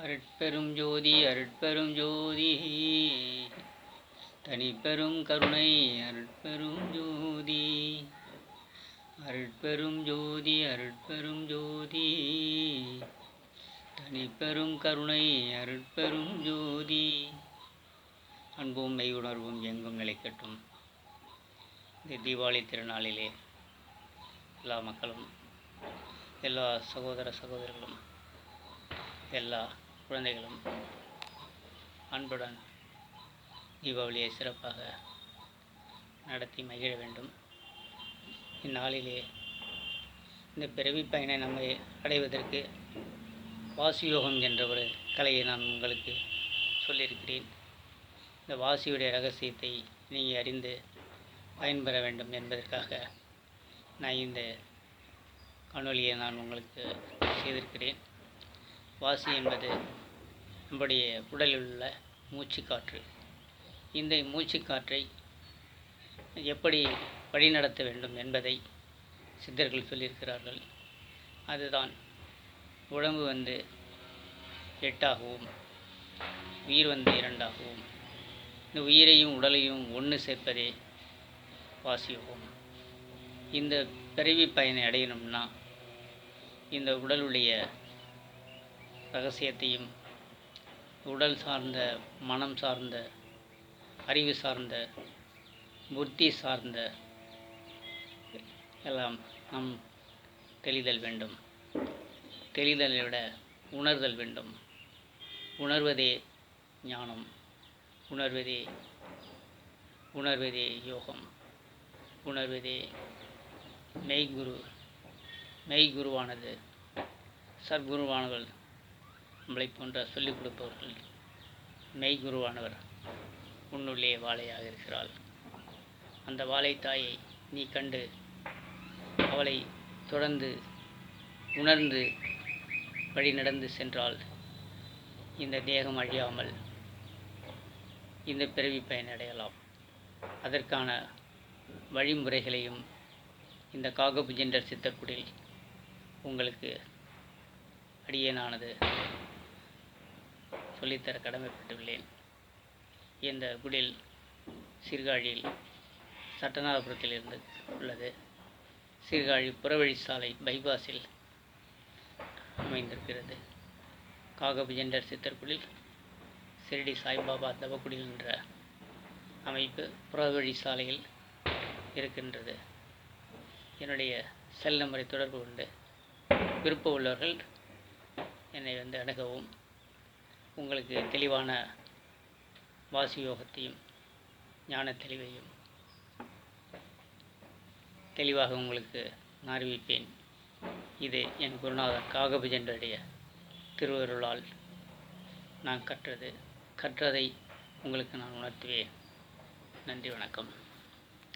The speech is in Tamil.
அருட்பெரும் ஜோதி அருட்பெரும் ஜோதி தனிப்பெரும் கருணை அருட்பெரும் ஜோதி அருட்பெரும் ஜோதி அருட்பெரும் ஜோதி தனிப்பெரும் கருணை அருட்பெரும் ஜோதி. அன்பும் மெய்யுணர்வும் எங்கும் நிலைக்கட்டும். இந்த தீபாவளி திருநாளிலே எல்லா மக்களும், எல்லா சகோதர சகோதரிகளும், எல்லா குழந்தைகளும் அன்புடன் தீபாவளியை சிறப்பாக நடத்தி மகிழ வேண்டும். இந்நாளிலே இந்த பிறவி பயனை நம்மை அடைவதற்கு வாசியோகம் என்ற ஒரு கலையை நான் உங்களுக்கு சொல்லியிருக்கிறேன். இந்த வாசியுடைய ரகசியத்தை நீங்கள் அறிந்து பயன்பெற வேண்டும் என்பதற்காக நான் இந்த காணொலியை நான் உங்களுக்கு செய்திருக்கிறேன். வாசி என்பது நம்முடைய உடலில் உள்ள மூச்சுக்காற்று. இந்த மூச்சுக்காற்றை எப்படி வழிநடத்த வேண்டும் என்பதை சித்தர்கள் சொல்லியிருக்கிறார்கள். அதுதான் உடம்பு 8ஆகவும் உயிர் 2ஆகவும், இந்த உயிரையும் உடலையும் ஒன்று சேர்ப்பதே வாசியோகம். இந்த பிறவி பயனை அடையணும்னா இந்த உடலுடைய ரகசியத்தையும், உடல் சார்ந்த, மனம் சார்ந்த, அறிவு சார்ந்த, புத்தி சார்ந்த எல்லாம் நம் தெளிதல் வேண்டும். தெளிதலை விட உணர்தல் வேண்டும். உணர்வதே ஞானம், உணர்வதே யோகம், உணர்வதே மெய்குரு. மெய்குருவானது சர்க்குருவானவர்கள் நம்மளை போன்ற சொல்லிக் கொடுப்பவர்கள். மெய்குருவானவர் உன்னுள்ளே வாழையாக இருக்கிறாள். அந்த வாழைத்தாயை நீ கண்டு அவளை தொடர்ந்து உணர்ந்து வழி நடந்து சென்றால் இந்த தேகம் அழியாமல் இந்த பிறவி பயனடையலாம். அதற்கான வழிமுறைகளையும் இந்த காகபுஜண்டர் சித்தக்குடில் உங்களுக்கு அடியேனானது சொல்லித்தர கடமைப்பட்டுள்ளேன். இந்த குடில் சீர்காழியில் சட்டநாதபுரத்தில் இருந்து உள்ளது. சீர்காழி புறவழி சாலை பைபாஸில் அமைந்திருக்கிறது. காகபுஜண்டர் சித்தர்குடில் சிரடி சாய்பாபா தவக்குடில் என்ற அமைப்பு புறவழி சாலையில் இருக்கின்றது. என்னுடைய செல் நம்பரை தொடர்பு கொண்டு விருப்பம் உள்ளவர்கள் என்னை அணுகவும், உங்களுக்கு தெளிவான வாசியோகத்தையும் ஞான தெளிவையும் தெளிவாக உங்களுக்கு நான் அறிவிப்பேன். இது என் குருநாதர் காகபுஜண்டருடைய திருவருளால் நான் கற்றதை உங்களுக்கு நான் உணர்த்துவேன். நன்றி, வணக்கம்.